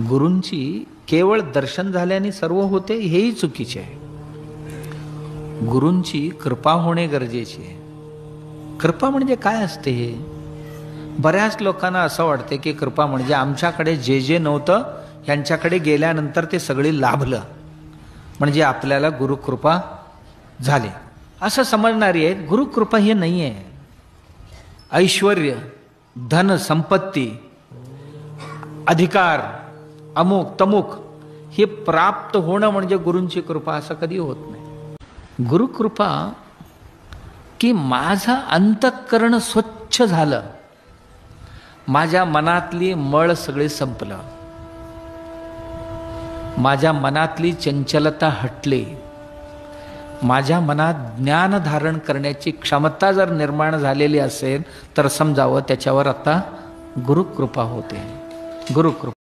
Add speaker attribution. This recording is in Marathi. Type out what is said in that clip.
Speaker 1: गुरूंची केवळ दर्शन झाल्याने सर्व होते हेही चुकीचे आहे. गुरूंची कृपा होणे गरजेचे आहे. कृपा म्हणजे काय असते हे? बऱ्याच लोकांना असं वाटते की कृपा म्हणजे आमच्याकडे जे जे नव्हतं यांच्याकडे गेल्यानंतर ते सगळे लाभलं म्हणजे आपल्याला गुरुकृपा झाली असं समजणारी आहेत. गुरुकृपा हे नाही आहे. ऐश्वर्य, धन, संपत्ती, अधिकार, अमुक तमुक हे प्राप्त होणं म्हणजे गुरूंची कृपा असं कधी होत नाही. गुरुकृपा की माझं अंतःकरण स्वच्छ झालं, माझ्या मनातली मळ सगळे संपलं, माझ्या मनातली चंचलता हटली, माझ्या मनात ज्ञान धारण करण्याची क्षमता जर निर्माण झालेली असेल तर समजावं त्याच्यावर आता गुरुकृपा होते. गुरुकृपा